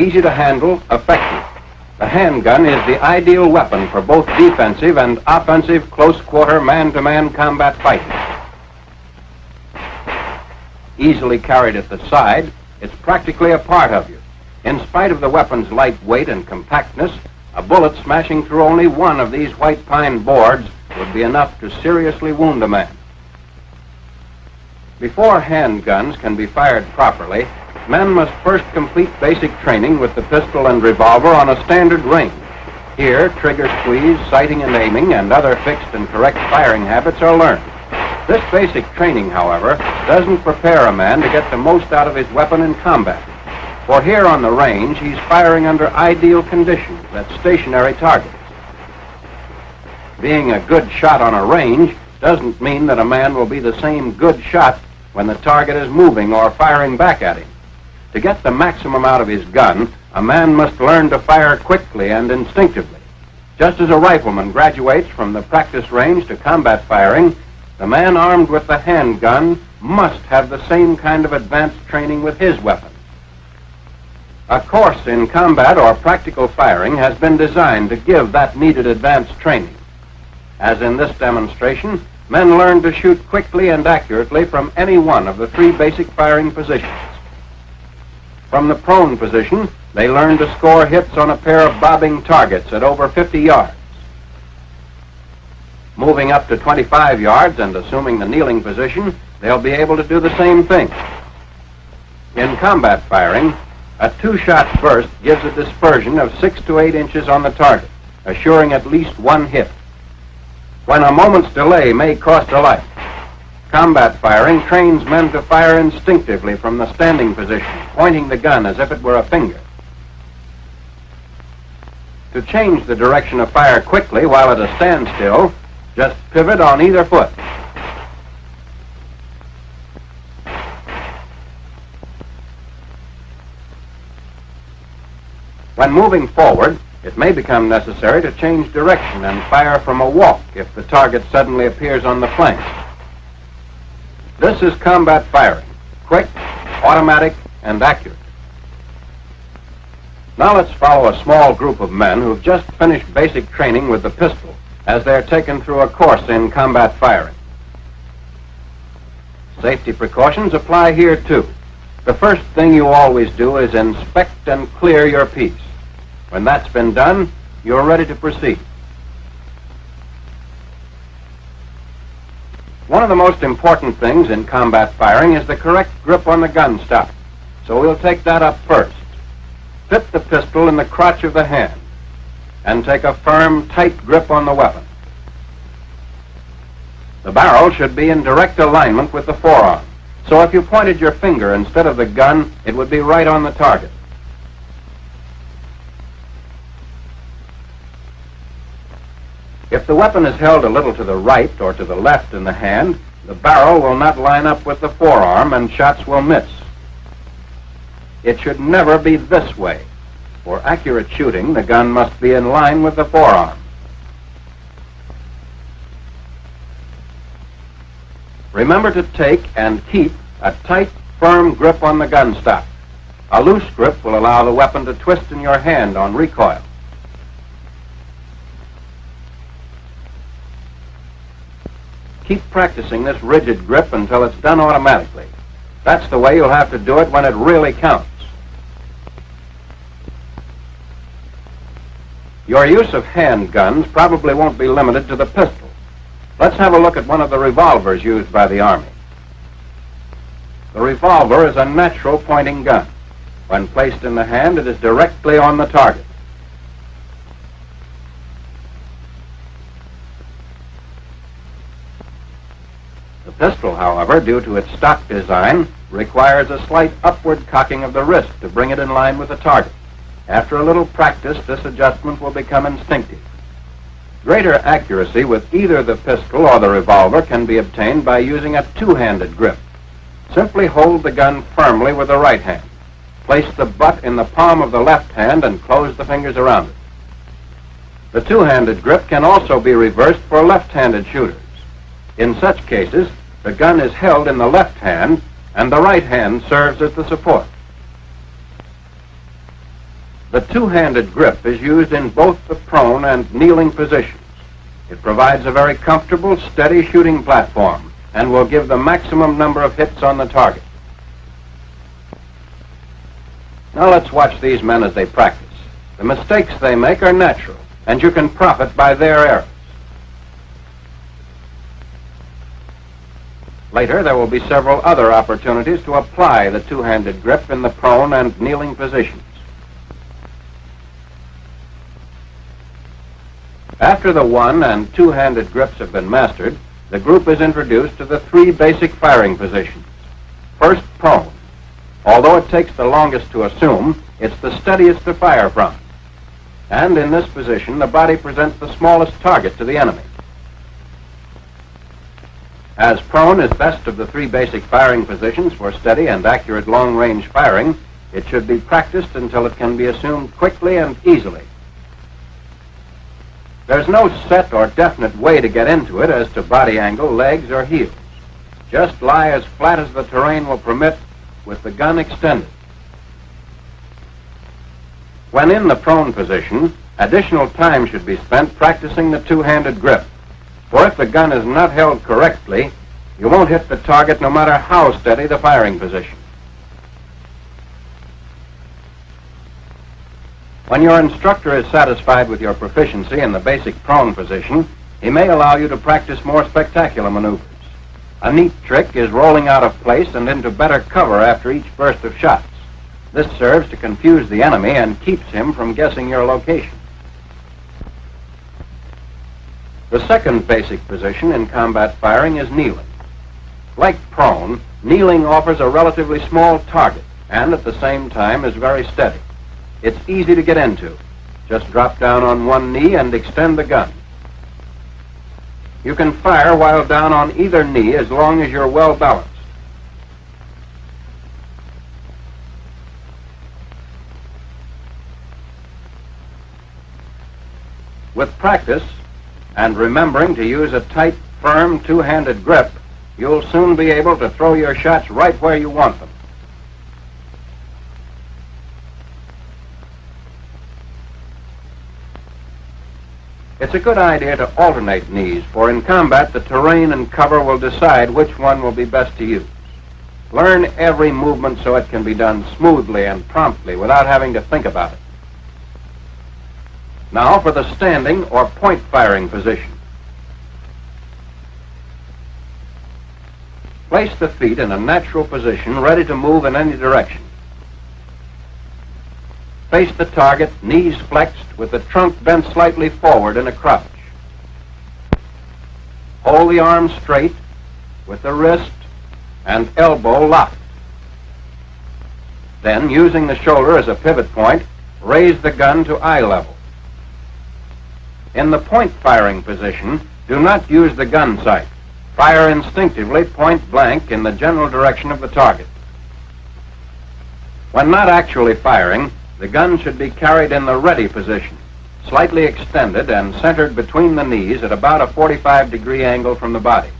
easy to handle, effective. The handgun is the ideal weapon for both defensive and offensive close-quarter man-to-man combat fighting. Easily carried at the side, it's practically a part of you. In spite of the weapon's light weight and compactness, a bullet smashing through only one of these white pine boards would be enough to seriously wound a man. Before handguns can be fired properly, men must first complete basic training with the pistol and revolver on a standard range. Here, trigger squeeze, sighting and aiming, and other fixed and correct firing habits are learned. This basic training, however, doesn't prepare a man to get the most out of his weapon in combat. For here on the range, he's firing under ideal conditions at stationary targets. Being a good shot on a range doesn't mean that a man will be the same good shot when the target is moving or firing back at him. To get the maximum out of his gun, a man must learn to fire quickly and instinctively. Just as a rifleman graduates from the practice range to combat firing, the man armed with the handgun must have the same kind of advanced training with his weapon. A course in combat or practical firing has been designed to give that needed advanced training. As in this demonstration, men learn to shoot quickly and accurately from any one of the three basic firing positions. From the prone position, they learn to score hits on a pair of bobbing targets at over 50 yards. Moving up to 25 yards and assuming the kneeling position, they'll be able to do the same thing. In combat firing, a two-shot burst gives a dispersion of 6 to 8 inches on the target, assuring at least one hit. When a moment's delay may cost a life, combat firing trains men to fire instinctively from the standing position, pointing the gun as if it were a finger. To change the direction of fire quickly while at a standstill, just pivot on either foot. When moving forward, it may become necessary to change direction and fire from a walk if the target suddenly appears on the flank. This is combat firing, quick, automatic, and accurate. Now let's follow a small group of men who've just finished basic training with the pistol as they're taken through a course in combat firing. Safety precautions apply here too. The first thing you always do is inspect and clear your piece. When that's been done, you're ready to proceed. One of the most important things in combat firing is the correct grip on the gun stock. So we'll take that up first. Fit the pistol in the crotch of the hand and take a firm, tight grip on the weapon. The barrel should be in direct alignment with the forearm. So if you pointed your finger instead of the gun, it would be right on the target. If the weapon is held a little to the right or to the left in the hand, the barrel will not line up with the forearm and shots will miss. It should never be this way. For accurate shooting, the gun must be in line with the forearm. Remember to take and keep a tight, firm grip on the gun stock. A loose grip will allow the weapon to twist in your hand on recoil. Keep practicing this rigid grip until it's done automatically. That's the way you'll have to do it when it really counts. Your use of handguns probably won't be limited to the pistol. Let's have a look at one of the revolvers used by the Army. The revolver is a natural pointing gun. When placed in the hand, it is directly on the target. The pistol, however, due to its stock design, requires a slight upward cocking of the wrist to bring it in line with the target. After a little practice, this adjustment will become instinctive. Greater accuracy with either the pistol or the revolver can be obtained by using a two-handed grip. Simply hold the gun firmly with the right hand. Place the butt in the palm of the left hand and close the fingers around it. The two-handed grip can also be reversed for left-handed shooters. In such cases, the gun is held in the left hand and the right hand serves as the support. The two-handed grip is used in both the prone and kneeling positions. It provides a very comfortable, steady shooting platform and will give the maximum number of hits on the target. Now let's watch these men as they practice. The mistakes they make are natural, and you can profit by their errors. Later, there will be several other opportunities to apply the two-handed grip in the prone and kneeling positions. After the one- and two-handed grips have been mastered, the group is introduced to the three basic firing positions. First, prone. Although it takes the longest to assume, it's the steadiest to fire from. And in this position, the body presents the smallest target to the enemy. As prone is best of the three basic firing positions for steady and accurate long-range firing, it should be practiced until it can be assumed quickly and easily. There's no set or definite way to get into it as to body angle, legs, or heels. Just lie as flat as the terrain will permit with the gun extended. When in the prone position, additional time should be spent practicing the two-handed grip. For if the gun is not held correctly, you won't hit the target no matter how steady the firing position. When your instructor is satisfied with your proficiency in the basic prone position, he may allow you to practice more spectacular maneuvers. A neat trick is rolling out of place and into better cover after each burst of shots. This serves to confuse the enemy and keeps him from guessing your location. The second basic position in combat firing is kneeling. Like prone, kneeling offers a relatively small target and at the same time is very steady. It's easy to get into. Just drop down on one knee and extend the gun. You can fire while down on either knee as long as you're well balanced. With practice and remembering to use a tight, firm, two-handed grip, you'll soon be able to throw your shots right where you want them. It's a good idea to alternate knees, for in combat the terrain and cover will decide which one will be best to use. Learn every movement so it can be done smoothly and promptly without having to think about it. Now for the standing or point firing position. Place the feet in a natural position, ready to move in any direction. Face the target, knees flexed, with the trunk bent slightly forward in a crouch. Hold the arm straight, with the wrist and elbow locked. Then, using the shoulder as a pivot point, raise the gun to eye level. In the point firing position, do not use the gun sight. Fire instinctively, point blank, in the general direction of the target. When not actually firing, the gun should be carried in the ready position, slightly extended and centered between the knees at about a 45-degree angle from the body.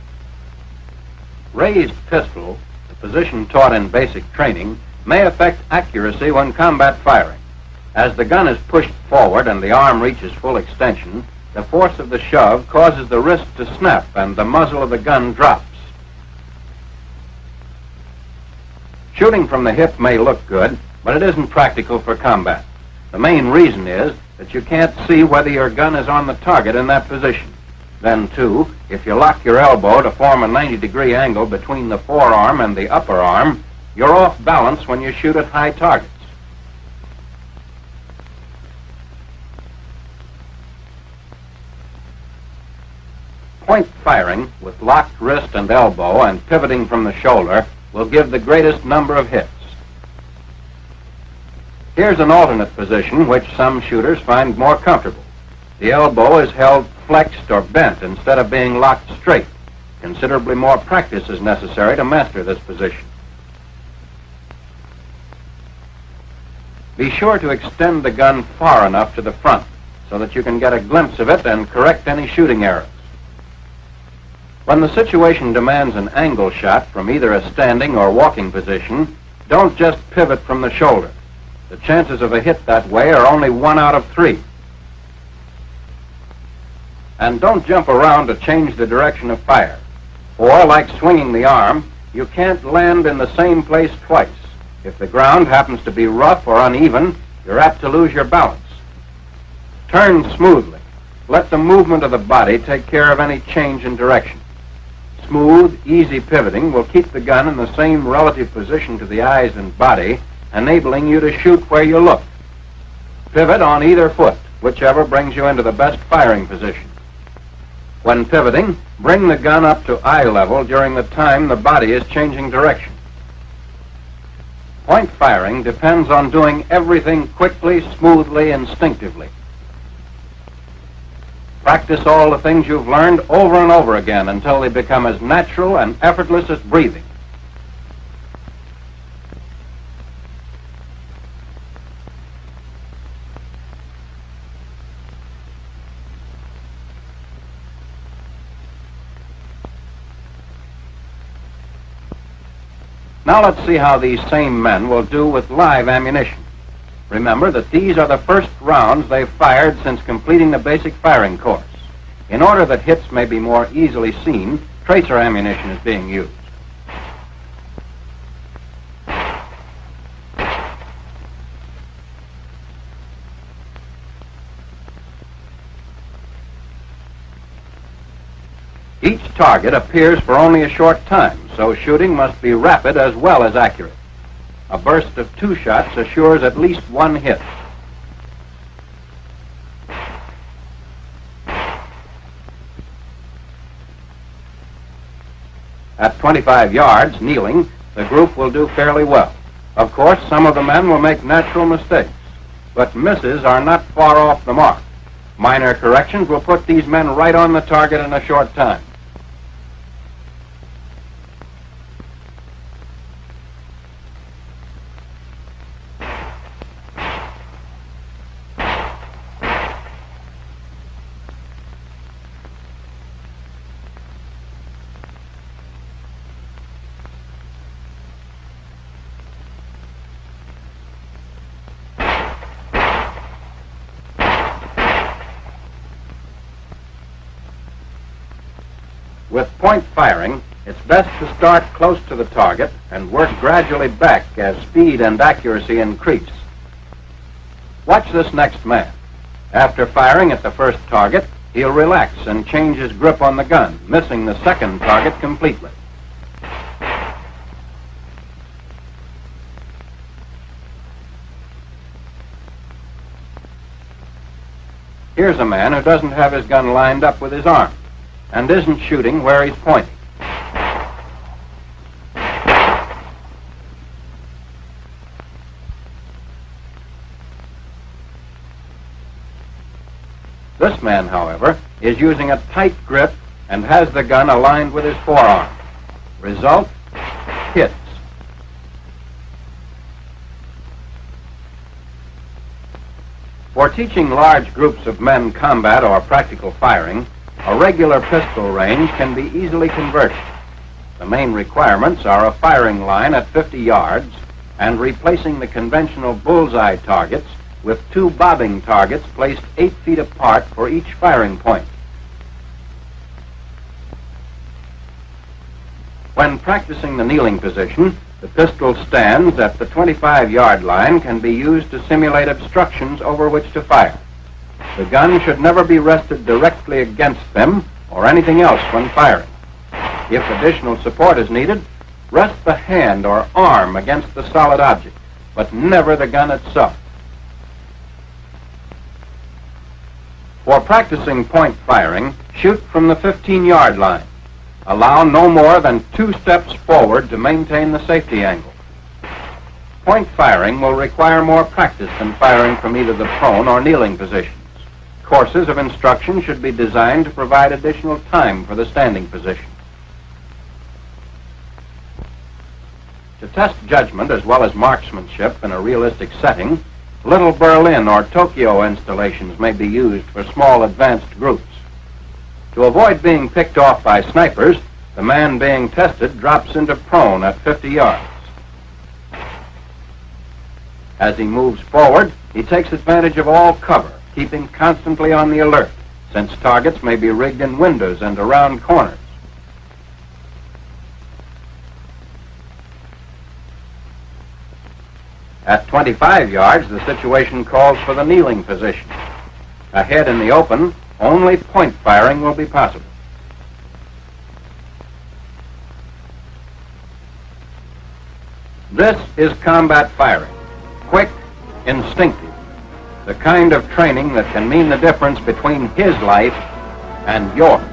Raised pistol, the position taught in basic training, may affect accuracy when combat firing. As the gun is pushed forward and the arm reaches full extension, the force of the shove causes the wrist to snap and the muzzle of the gun drops. Shooting from the hip may look good, but it isn't practical for combat. The main reason is that you can't see whether your gun is on the target in that position. Then, too, if you lock your elbow to form a 90-degree angle between the forearm and the upper arm, you're off balance when you shoot at high targets. Point firing with locked wrist and elbow and pivoting from the shoulder will give the greatest number of hits. Here's an alternate position which some shooters find more comfortable. The elbow is held flexed or bent instead of being locked straight. Considerably more practice is necessary to master this position. Be sure to extend the gun far enough to the front so that you can get a glimpse of it and correct any shooting errors. When the situation demands an angle shot from either a standing or walking position, don't just pivot from the shoulder. The chances of a hit that way are only 1 out of 3. And don't jump around to change the direction of fire. Or, like swinging the arm, you can't land in the same place twice. If the ground happens to be rough or uneven, you're apt to lose your balance. Turn smoothly. Let the movement of the body take care of any change in direction. Smooth, easy pivoting will keep the gun in the same relative position to the eyes and body, enabling you to shoot where you look. Pivot on either foot, whichever brings you into the best firing position. When pivoting, bring the gun up to eye level during the time the body is changing direction. Point firing depends on doing everything quickly, smoothly, instinctively. Practice all the things you've learned over and over again until they become as natural and effortless as breathing. Now let's see how these same men will do with live ammunition. Remember that these are the first rounds they've fired since completing the basic firing course. In order that hits may be more easily seen, tracer ammunition is being used. Each target appears for only a short time, so shooting must be rapid as well as accurate. A burst of 2 shots assures at least 1 hit. At 25 yards, kneeling, the group will do fairly well. Of course, some of the men will make natural mistakes, but misses are not far off the mark. Minor corrections will put these men right on the target in a short time. With point firing, it's best to start close to the target and work gradually back as speed and accuracy increase. Watch this next man. After firing at the first target, he'll relax and change his grip on the gun, missing the second target completely. Here's a man who doesn't have his gun lined up with his arm and isn't shooting where he's pointing. This man, however, is using a tight grip and has the gun aligned with his forearm. Result, hits. For teaching large groups of men combat or practical firing, a regular pistol range can be easily converted. The main requirements are a firing line at 50 yards and replacing the conventional bullseye targets with 2 bobbing targets placed 8 feet apart for each firing point. When practicing the kneeling position, the pistol stands at the 25-yard line can be used to simulate obstructions over which to fire. The gun should never be rested directly against them or anything else when firing. If additional support is needed, rest the hand or arm against the solid object, but never the gun itself. For practicing point firing, shoot from the 15-yard line. Allow no more than 2 steps forward to maintain the safety angle. Point firing will require more practice than firing from either the prone or kneeling positions. Courses of instruction should be designed to provide additional time for the standing position. To test judgment as well as marksmanship in a realistic setting, Little Berlin or Tokyo installations may be used for small advanced groups. To avoid being picked off by snipers, the man being tested drops into prone at 50 yards. As he moves forward, he takes advantage of all cover, keeping constantly on the alert, since targets may be rigged in windows and around corners. At 25 yards, the situation calls for the kneeling position. Ahead in the open, only point firing will be possible. This is combat firing, quick, instinctive, the kind of training that can mean the difference between his life and yours.